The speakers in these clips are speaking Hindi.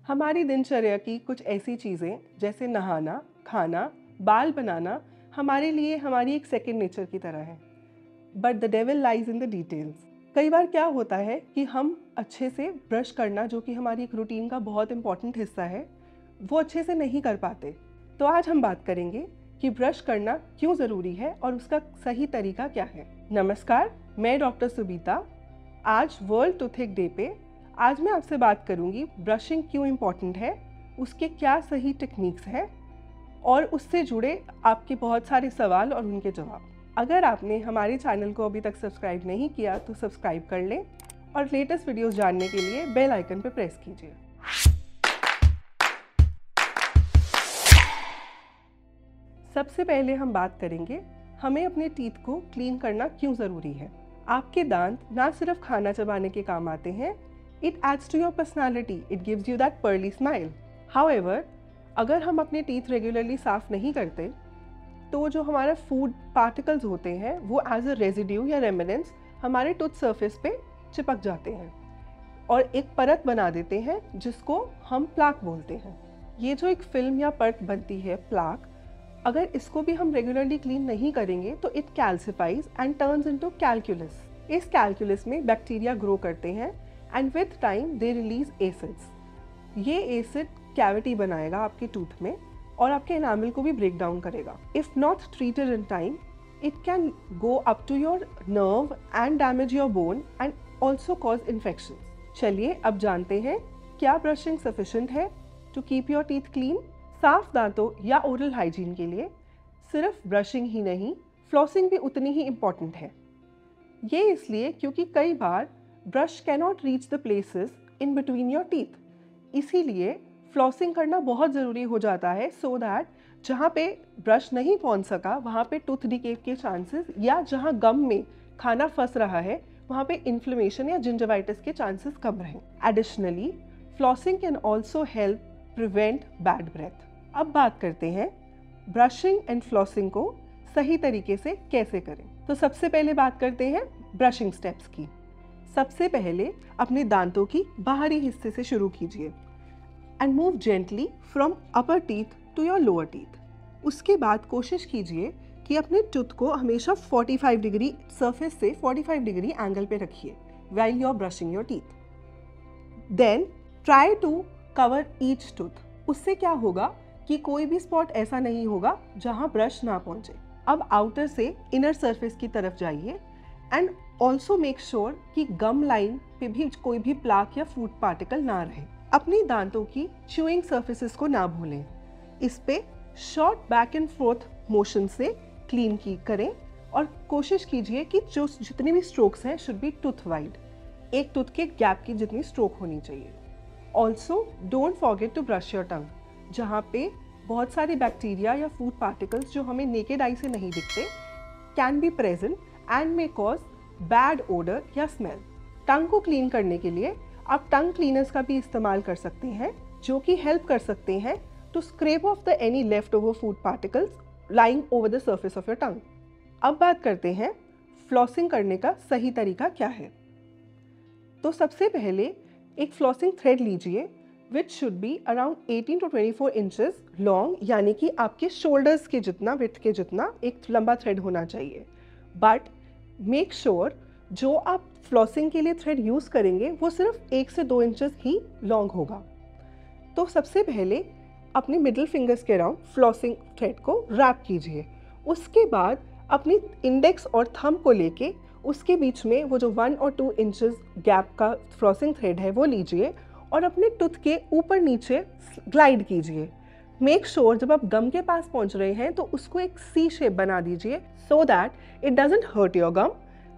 हमारी दिनचर्या की कुछ ऐसी चीज़ें जैसे नहाना, खाना, बाल बनाना हमारे लिए हमारी एक सेकंड नेचर की तरह है। But the devil lies in the details. कई बार क्या होता है कि हम अच्छे से ब्रश करना, जो कि हमारी एक रूटीन का बहुत इंपॉर्टेंट हिस्सा है, वो अच्छे से नहीं कर पाते। तो आज हम बात करेंगे कि ब्रश करना क्यों ज़रूरी है और उसका सही तरीका क्या है। नमस्कार, मैं डॉक्टर सुबीता। आज वर्ल्ड टूथेक डे पे आज मैं आपसे बात करूंगी ब्रशिंग क्यों इम्पॉर्टेंट है, उसके क्या सही टेक्निक्स हैं और उससे जुड़े आपके बहुत सारे सवाल और उनके जवाब। अगर आपने हमारे चैनल को अभी तक सब्सक्राइब नहीं किया तो सब्सक्राइब कर लें और लेटेस्ट वीडियोस जानने के लिए बेल आइकन पर प्रेस कीजिए। सबसे पहले हम बात करेंगे हमें अपने टीथ को क्लीन करना क्यों ज़रूरी है। आपके दांत ना सिर्फ खाना चबाने के काम आते हैं, it adds to your personality, it gives you that pearly smile. However, अगर हम अपने टीथ रेगुलरली साफ़ नहीं करते तो जो हमारा फूड पार्टिकल्स होते हैं वो एज अ रेजिड्यू या रेमिनेंस हमारे टूथ सरफेस पे चिपक जाते हैं और एक परत बना देते हैं जिसको हम प्लाक बोलते हैं। ये जो एक फिल्म या परत बनती है प्लाक, अगर इसको भी हम रेगुलरली क्लीन नहीं करेंगे तो it calcifies and turns into calculus. इस कैल्कुलस में बैक्टीरिया ग्रो करते हैं and with time they release acids. ये एसिड कैविटी बनाएगा आपके टूथ में और आपके एनामल को भी ब्रेक डाउन करेगा। If not treated in time, it can go up to your nerve and damage your bone and also cause infection. चलिए अब जानते हैं क्या ब्रशिंग सफिशिएंट है to keep your teeth clean. साफ दांतों या ओरल हाइजीन के लिए सिर्फ ब्रशिंग ही नहीं, फ्लॉसिंग भी उतनी ही इम्पॉर्टेंट है। ये इसलिए क्योंकि कई बार brush cannot reach the places in between your teeth, इसीलिए फ्लॉसिंग करना बहुत ज़रूरी हो जाता है सो दैट जहाँ पे ब्रश नहीं पहुँच सका वहाँ पे टूथ डिके के चांसेस या जहाँ गम में खाना फंस रहा है वहाँ पे इन्फ्लेमेशन या जिंजवाइटिस के चांसेस कम रहें। Additionally, flossing can also help prevent bad breath. अब बात करते हैं ब्रशिंग एंड फ्लॉसिंग को सही तरीके से कैसे करें। तो सबसे पहले बात करते हैं ब्रशिंग स्टेप्स की। सबसे पहले अपने दांतों की बाहरी हिस्से से शुरू कीजिए and move gently from upper teeth to your lower teeth. उसके बाद कोशिश कीजिए कि अपने टूथ को हमेशा 45 डिग्री सरफेस से 45 डिग्री एंगल पे रखिए while you are brushing your teeth. Then try to cover each tooth. उससे क्या होगा कि कोई भी स्पॉट ऐसा नहीं होगा जहां ब्रश ना पहुंचे। अब आउटर से इनर सरफेस की तरफ जाइए एंड ऑल्सो मेक श्योर कि गम लाइन पे भी कोई भी प्लाक या फूड पार्टिकल ना रहे। अपनी दांतों की च्यूइंग सर्फेसिस को ना भूलें। इस पे short back and fourth motion से क्लीन की करें और कोशिश कीजिए कि जो जितनी भी स्ट्रोक्स हैं शुड बी टूथ वाइड, एक टूथ के गैप की जितनी स्ट्रोक होनी चाहिए। Also don't forget to brush your tongue, जहाँ पे बहुत सारे बैक्टीरिया या फूड पार्टिकल्स जो हमें नेकेड आई से नहीं दिखते can be present and may cause bad odour या स्मेल। टंग को क्लीन करने के लिए आप टंग क्लीनर्स का भी इस्तेमाल कर सकते हैं जो कि हेल्प कर सकते हैं to scrap off the any left over food particles lying over the surface of your tongue. अब बात करते हैं फ्लॉसिंग करने का सही तरीका क्या है। तो सबसे पहले एक फ्लॉसिंग थ्रेड लीजिए which should be around 18 to 24 inches long, यानी कि आपके शोल्डर्स के जितना, विड्थ के जितना एक लंबा थ्रेड होना चाहिए। बट मेक श्योर जो आप फ्लॉसिंग के लिए थ्रेड यूज़ करेंगे वो सिर्फ 1 से 2 इंचेस ही लॉन्ग होगा। तो सबसे पहले अपने मिडिल फिंगर्स के अराउंड फ्लॉसिंग थ्रेड को रैप कीजिए। उसके बाद अपनी इंडेक्स और थंब को लेके उसके बीच में वो जो 1 और 2 इंचेस गैप का फ्लॉसिंग थ्रेड है वो लीजिए और अपने टूथ के ऊपर नीचे ग्लाइड कीजिए। मेक श्योर जब आप गम के पास पहुंच रहे हैं तो उसको एक सी शेप बना दीजिए so that it doesn't hurt your gum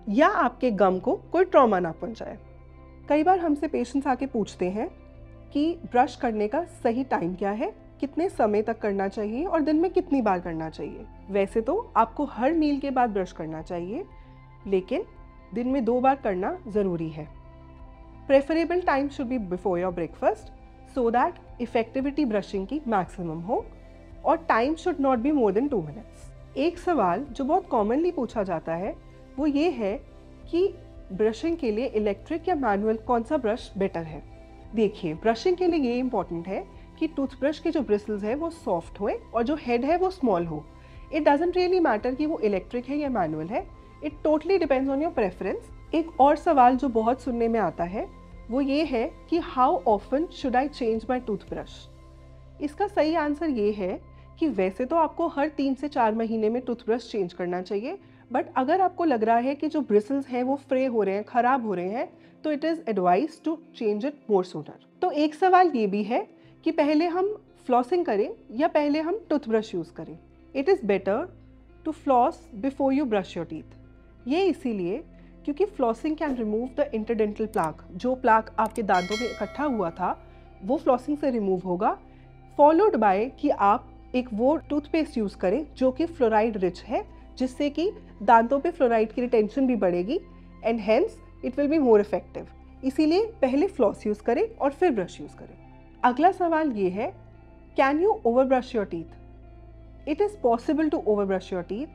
या आपके गम को कोई ट्रॉमा ना पहुंचाए। कई बार हमसे पेशेंट्स आके पूछते हैं कि ब्रश करने का सही टाइम क्या है, कितने समय तक करना चाहिए और दिन में कितनी बार करना चाहिए। वैसे तो आपको हर मील के बाद ब्रश करना चाहिए, लेकिन दिन में 2 बार करना ज़रूरी है। Preferable time should be before your breakfast so that effectivity brushing की मैक्सिमम हो और time should not be more than 2 minutes. एक सवाल जो बहुत कॉमनली पूछा जाता है वो ये है कि ब्रशिंग के लिए इलेक्ट्रिक या मैनुअल कौन सा ब्रश बेटर है। देखिए, ब्रशिंग के लिए ये इंपॉर्टेंट है कि टूथब्रश के जो ब्रिसल्स है वो सॉफ्ट होए और जो हेड है वो स्मॉल हो। इट डजंट रियली मैटर कि वो इलेक्ट्रिक है या मैनुअल है, it totally depends on your preference. एक और सवाल जो बहुत सुनने में आता है वो ये है कि how often should I change my toothbrush. इसका सही आंसर ये है कि वैसे तो आपको हर 3 से 4 महीने में टूथब्रश चेंज करना चाहिए, बट अगर आपको लग रहा है कि जो ब्रिसल्स हैं वो फ्रे हो रहे हैं, ख़राब हो रहे हैं, तो it is advise to change it more sooner. तो एक सवाल ये भी है कि पहले हम फ्लॉसिंग करें या पहले हम टूथब्रश यूज़ करें। It is better to floss before you brush your teeth. ये इसीलिए क्योंकि flossing can remove the interdental plaque. जो प्लाक आपके दांतों में इकट्ठा हुआ था वो फ्लॉसिंग से रिमूव होगा, फॉलोड बाय कि आप एक वो टूथपेस्ट यूज़ करें जो कि फ्लोराइड रिच है, जिससे कि दांतों पे फ्लोराइड की रिटेंशन भी बढ़ेगी and hence it will be more effective. इसीलिए पहले फ्लॉस यूज़ करें और फिर ब्रश यूज़ करें। अगला सवाल ये है, can you over brush your teeth. It is possible to over brush your teeth,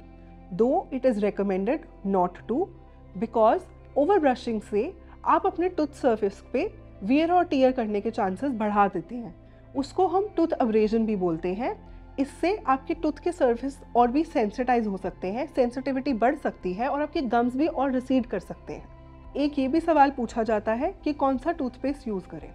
though it is recommended not to, because over brushing से आप अपने टूथ सर्फेस पे वियर और टीयर करने के चांसेस बढ़ा देते हैं। उसको हम टूथ अब्रेजन भी बोलते हैं। इससे आपके टूथ के सर्फेस और भी सेंसिटाइज हो सकते हैं, सेंसिटिविटी बढ़ सकती है और आपके गम्स भी और रिसीड कर सकते हैं। एक ये भी सवाल पूछा जाता है कि कौन सा टूथपेस्ट यूज़ करें।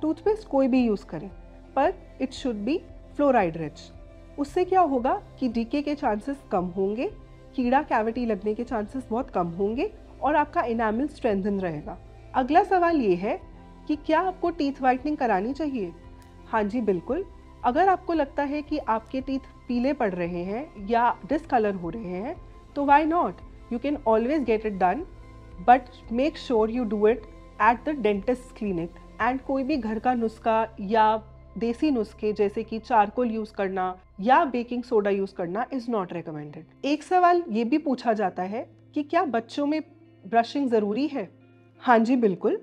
टूथपेस्ट कोई भी यूज़ करें, पर it should be fluoride rich. उससे क्या होगा कि डीके के चांसेस कम होंगे, कीड़ा कैविटी लगने के चांसेस बहुत कम होंगे और आपका इनामिल स्ट्रेंथन रहेगा। अगला सवाल ये है कि क्या आपको टीथ वाइटनिंग करानी चाहिए। हाँ जी, बिल्कुल। अगर आपको लगता है कि आपके टीथ पीले पड़ रहे हैं या डिसकलर हो रहे हैं तो why not, you can always get it done, but make sure you do it at the dentist clinic. And कोई भी घर का नुस्खा या देसी नुस्खे जैसे कि चारकोल यूज़ करना या बेकिंग सोडा यूज़ करना इज़ नॉट रिकमेंडेड। एक सवाल ये भी पूछा जाता है कि क्या बच्चों में ब्रशिंग ज़रूरी है। हाँ जी, बिल्कुल।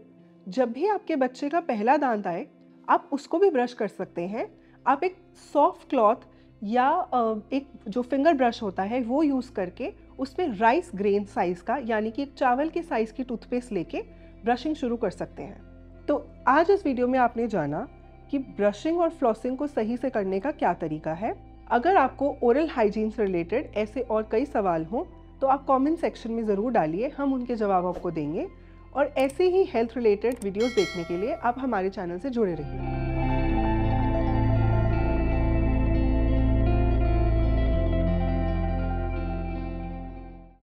जब भी आपके बच्चे का पहला दांत आए आप उसको भी ब्रश कर सकते हैं। आप एक सॉफ्ट क्लॉथ या एक जो फिंगर ब्रश होता है वो यूज़ करके उसमें राइस ग्रेन साइज़ का, यानी कि एक चावल के साइज़ की टूथपेस्ट लेके ब्रशिंग शुरू कर सकते हैं। तो आज इस वीडियो में आपने जाना कि ब्रशिंग और फ्लॉसिंग को सही से करने का क्या तरीका है। अगर आपको ओरल हाइजीन से रिलेटेड ऐसे और कई सवाल हों तो आप कमेंट सेक्शन में ज़रूर डालिए, हम उनके जवाब आपको देंगे। और ऐसे ही हेल्थ रिलेटेड वीडियोस देखने के लिए आप हमारे चैनल से जुड़े रहिए।